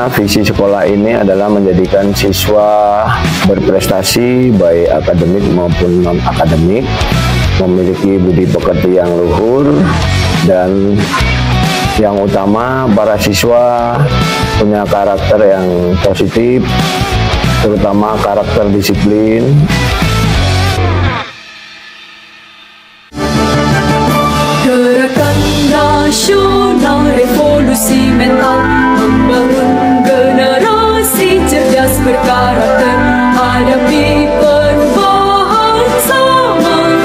mana visi sekolah ini adalah menjadikan siswa berprestasi baik akademik maupun non-akademik, memiliki budi pekerti yang luhur, dan yang utama para siswa punya karakter yang positif, terutama karakter disiplin. Gerakan nasional revolusi mental membangun generasi cerdas berkarakter, hadapi perubahan zaman,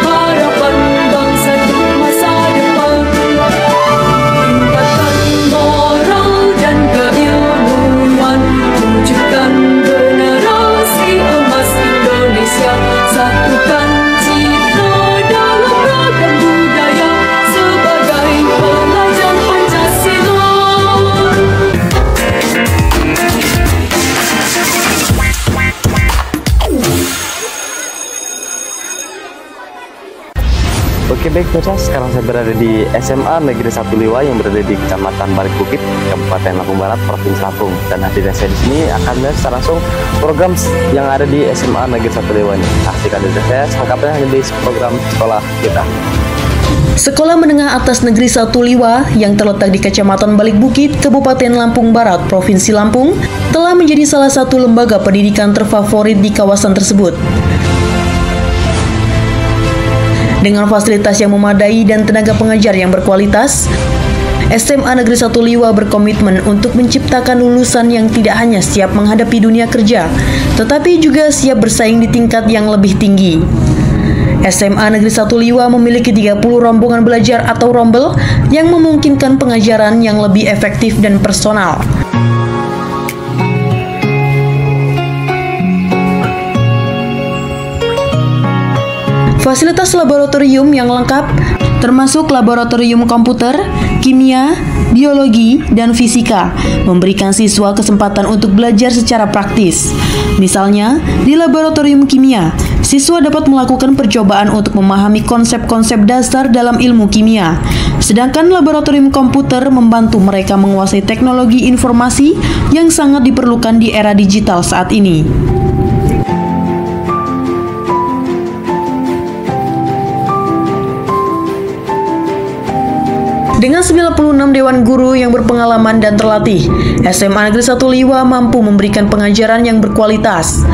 harapan bangsa untuk masa depan, tingkatkan moral dan keilmuan, wujudkan generasi emas Indonesia, satukan citra dalam ragam budaya sebagai pelajar Pancasila. Oke baik Pemirsa, sekarang saya berada di SMA Negeri 1 Liwa yang berada di Kecamatan Balik Bukit, Kabupaten Lampung Barat, Provinsi Lampung. Dan hadirnya saya di sini akan melihat secara langsung program yang ada di SMA Negeri 1 Liwa ini. Saksikan dari saya selengkapnya hanya di program sekolah kita. Sekolah Menengah Atas Negeri 1 Liwa yang terletak di Kecamatan Balik Bukit, Kabupaten Lampung Barat, Provinsi Lampung, telah menjadi salah satu lembaga pendidikan terfavorit di kawasan tersebut. Dengan fasilitas yang memadai dan tenaga pengajar yang berkualitas, SMA Negeri 1 Liwa berkomitmen untuk menciptakan lulusan yang tidak hanya siap menghadapi dunia kerja, tetapi juga siap bersaing di tingkat yang lebih tinggi. SMA Negeri 1 Liwa memiliki 30 rombongan belajar atau rombel yang memungkinkan pengajaran yang lebih efektif dan personal. Fasilitas laboratorium yang lengkap termasuk laboratorium komputer, kimia, biologi, dan fisika, memberikan siswa kesempatan untuk belajar secara praktis. Misalnya, di laboratorium kimia, siswa dapat melakukan percobaan untuk memahami konsep-konsep dasar dalam ilmu kimia. Sedangkan laboratorium komputer membantu mereka menguasai teknologi informasi yang sangat diperlukan di era digital saat ini. Dengan 96 dewan guru yang berpengalaman dan terlatih, SMA Negeri 1 Liwa mampu memberikan pengajaran yang berkualitas.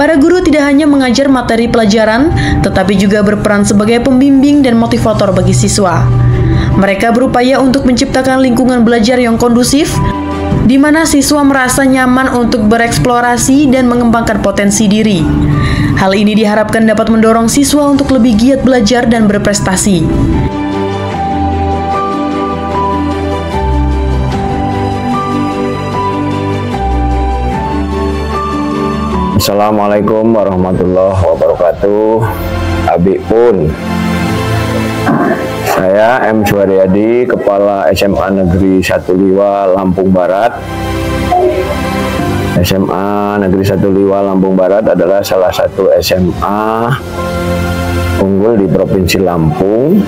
Para guru tidak hanya mengajar materi pelajaran, tetapi juga berperan sebagai pembimbing dan motivator bagi siswa. Mereka berupaya untuk menciptakan lingkungan belajar yang kondusif, di mana siswa merasa nyaman untuk bereksplorasi dan mengembangkan potensi diri. Hal ini diharapkan dapat mendorong siswa untuk lebih giat belajar dan berprestasi. Assalamualaikum warahmatullahi wabarakatuh. Abi pun. Saya M. Suharyadi, Kepala SMA Negeri 1 Liwa, Lampung Barat. SMA Negeri 1 Liwa, Lampung Barat adalah salah satu SMA unggul di Provinsi Lampung,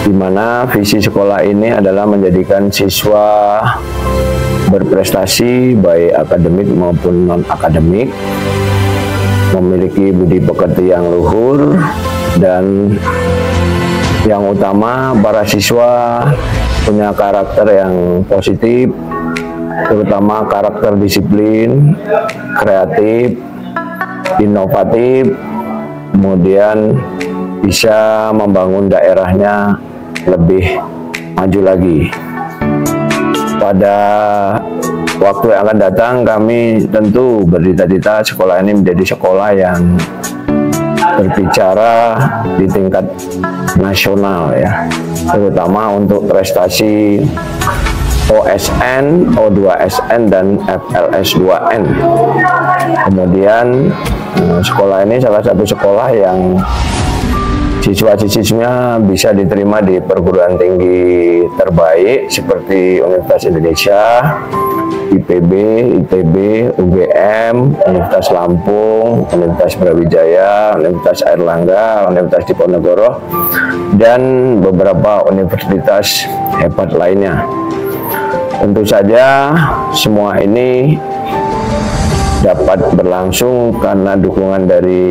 di mana visi sekolah ini adalah menjadikan siswa berprestasi baik akademik maupun non-akademik, memiliki budi pekerti yang luhur, dan yang utama para siswa punya karakter yang positif, terutama karakter disiplin, kreatif, inovatif, kemudian bisa membangun daerahnya lebih maju lagi. Pada waktu yang akan datang, kami tentu berdita-dita sekolah ini menjadi sekolah yang berbicara di tingkat nasional ya, terutama untuk prestasi OSN, O2SN, dan FLS2N. Kemudian sekolah ini salah satu sekolah yang siswa-siswinya bisa diterima di perguruan tinggi terbaik seperti Universitas Indonesia, IPB, ITB, UGM, Universitas Lampung, Universitas Brawijaya, Universitas Airlangga, Universitas Diponegoro, dan beberapa universitas hebat lainnya. Tentu saja semua ini dapat berlangsung karena dukungan dari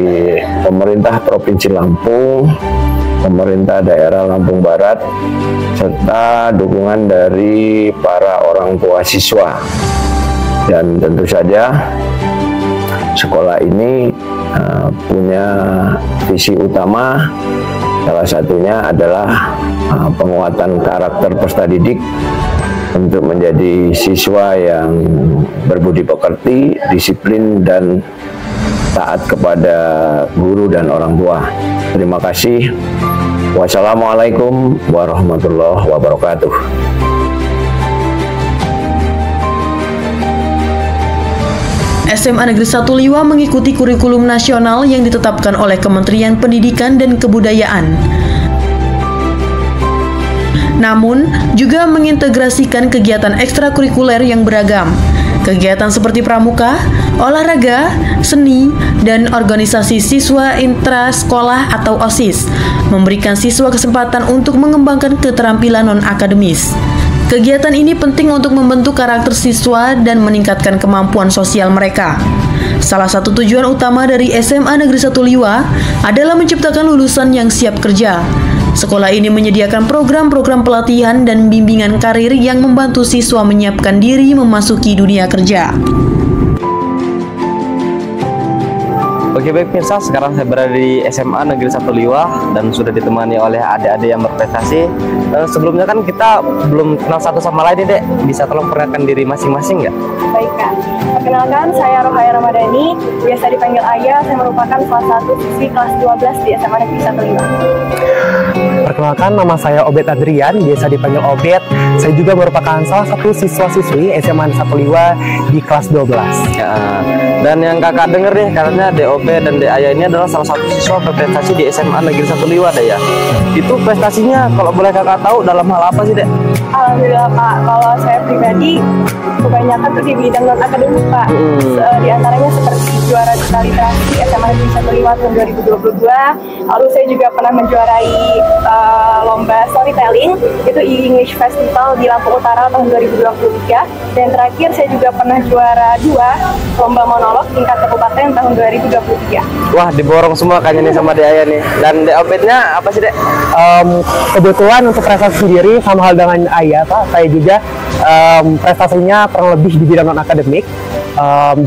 pemerintah Provinsi Lampung, pemerintah daerah Lampung Barat, serta dukungan dari para orang tua siswa. Dan tentu saja sekolah ini punya visi utama, salah satunya adalah penguatan karakter peserta didik untuk menjadi siswa yang berbudi pekerti, disiplin, dan taat kepada guru dan orang tua. Terima kasih. Wassalamualaikum warahmatullahi wabarakatuh. SMA Negeri 1 Liwa mengikuti kurikulum nasional yang ditetapkan oleh Kementerian Pendidikan dan Kebudayaan. Namun, juga mengintegrasikan kegiatan ekstrakurikuler yang beragam. Kegiatan seperti pramuka, olahraga, seni, dan organisasi siswa intrasekolah atau OSIS memberikan siswa kesempatan untuk mengembangkan keterampilan non-akademis. Kegiatan ini penting untuk membentuk karakter siswa dan meningkatkan kemampuan sosial mereka. Salah satu tujuan utama dari SMA Negeri 1 Liwa adalah menciptakan lulusan yang siap kerja. Sekolah ini menyediakan program-program pelatihan dan bimbingan karir yang membantu siswa menyiapkan diri memasuki dunia kerja. Oke, baik pemirsa, sekarang saya berada di SMA Negeri 1 Liwa dan sudah ditemani oleh adik-adik yang berprestasi. Sebelumnya kan kita belum kenal satu sama lain nih, Dek. Bisa tolong perkenalkan diri masing-masing nggak? Baik, Kak. Perkenalkan, saya Rohaya Ramadhani, biasa dipanggil Ayah. Saya merupakan salah satu siswi kelas 12 di SMA Negeri 1 Liwa. Perkenalkan, nama saya Obed Adrian, biasa dipanggil Obed. Saya juga merupakan salah satu siswa-siswi SMA 1 Liwa di kelas 12. Ya, dan yang kakak denger nih, katanya DOB dan Ayah ini adalah salah satu siswa berprestasi di SMA Negeri 1 Liwa, Dek ya. Itu prestasinya kalau boleh kakak tahu dalam hal apa sih, Dek? Alhamdulillah, Pak. Kalau saya pribadi, kebanyakan tuh di bidang non-akademik, Pak. Di antaranya seperti juara duta literasi SMA Negeri 1 Liwa tahun 2022. Lalu saya juga pernah menjuarai lomba storytelling, itu English Festival di Lampung Utara tahun 2023. Dan terakhir saya juga pernah juara 2 lomba monolog tingkat kabupaten tahun 2023. Wah, diborong semua kayaknya nih sama Ayah nih. Dan Obednya apa sih, Dek? Kebetulan untuk prestasi sendiri sama hal dengan Ayah, Pak. Saya juga prestasinya kurang lebih di bidang non-akademik.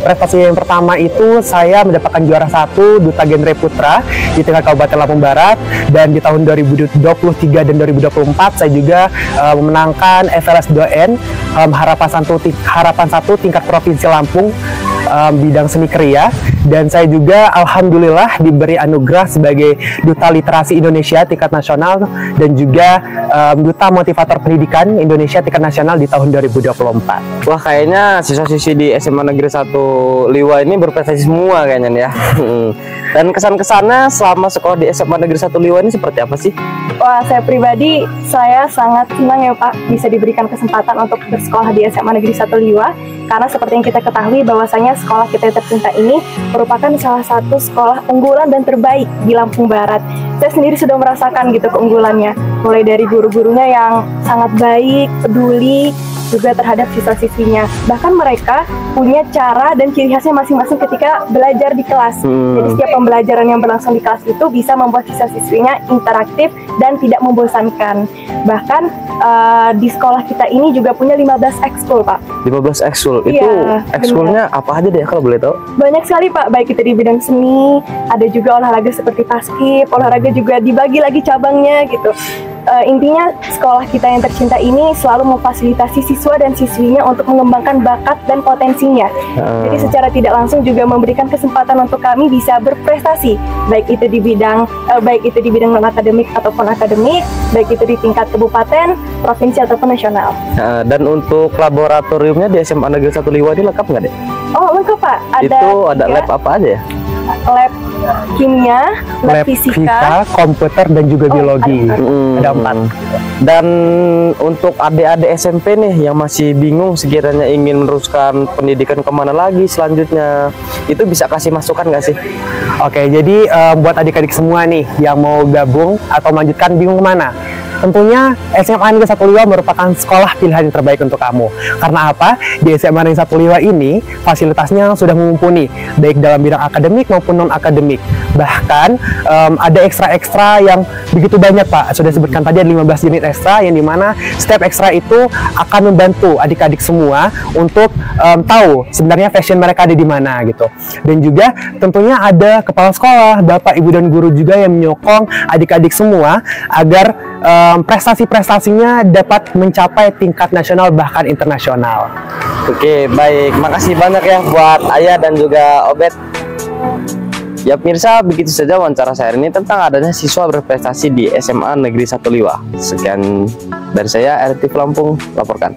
Prestasi yang pertama itu saya mendapatkan juara 1 Duta Genre Putra di tingkat Kabupaten Lampung Barat, dan di tahun 2023 dan 2024 saya juga memenangkan FLS 2N Harapan 1 tingkat Provinsi Lampung bidang seni kriya, dan saya juga alhamdulillah diberi anugerah sebagai Duta Literasi Indonesia tingkat nasional dan juga Duta Motivator Pendidikan Indonesia tingkat nasional di tahun 2024. Wah, kayaknya siswa-siswi di SMA Negeri 1 Liwa ini berprestasi semua kayaknya nih ya. Dan kesan-kesannya selama sekolah di SMA Negeri 1 Liwa ini seperti apa sih? Wah, saya pribadi, saya sangat senang ya Pak bisa diberikan kesempatan untuk bersekolah di SMA Negeri 1 Liwa, karena seperti yang kita ketahui bahwasanya sekolah kita yang tercinta ini merupakan salah satu sekolah unggulan dan terbaik di Lampung Barat. Saya sendiri sudah merasakan gitu keunggulannya, mulai dari guru-gurunya yang sangat baik, peduli juga terhadap siswa-siswinya. Bahkan mereka punya cara dan ciri khasnya masing-masing ketika belajar di kelas. Jadi setiap pembelajaran yang berlangsung di kelas itu bisa membuat siswa-siswinya interaktif dan tidak membosankan. Bahkan di sekolah kita ini juga punya 15 ekskul, Pak. 15 ekskul? Itu Iya, ekskulnya apa aja deh kalau boleh tahu? Banyak sekali, Pak. Baik itu di bidang seni, ada juga olahraga seperti paskib, olahraga juga dibagi lagi cabangnya gitu. Intinya sekolah kita yang tercinta ini selalu memfasilitasi siswa dan siswinya untuk mengembangkan bakat dan potensinya. Jadi secara tidak langsung juga memberikan kesempatan untuk kami bisa berprestasi, baik itu di bidang non akademik ataupun akademik, baik itu di tingkat kabupaten, provinsi ataupun nasional. Dan untuk laboratoriumnya di SMA Negeri 1 Liwa ini lengkap nggak deh? Oh, lengkap, Pak. Itu ada lab apa aja ya? Lab kimia, lab fisika, komputer, dan juga biologi. Ada 4. Dan untuk adik-adik SMP nih yang masih bingung sekiranya ingin meneruskan pendidikan kemana lagi selanjutnya, itu bisa kasih masukan nggak sih? Oke, jadi buat adik-adik semua nih yang mau gabung atau melanjutkan bingung kemana, tentunya SMA Negeri 1 Liwa merupakan sekolah pilihan yang terbaik untuk kamu. Karena apa? Di SMA Negeri 1 Liwa ini fasilitasnya sudah mumpuni, baik dalam bidang akademik maupun non-akademik. Bahkan ada ekstra-ekstra yang begitu banyak, Pak. Sudah disebutkan tadi ada 15 unit ekstra, yang dimana setiap ekstra itu akan membantu adik-adik semua untuk tahu sebenarnya passion mereka ada di mana gitu. Dan juga tentunya ada kepala sekolah, Bapak, Ibu, dan guru juga yang menyokong adik-adik semua agar prestasi-prestasinya dapat mencapai tingkat nasional bahkan internasional. Oke, baik. Makasih banyak ya buat Ayah dan juga Obed. Ya pemirsa, begitu saja wawancara saya hari ini tentang adanya siswa berprestasi di SMA Negeri 1 Liwa. Sekian dari saya, RT Lampung, laporkan.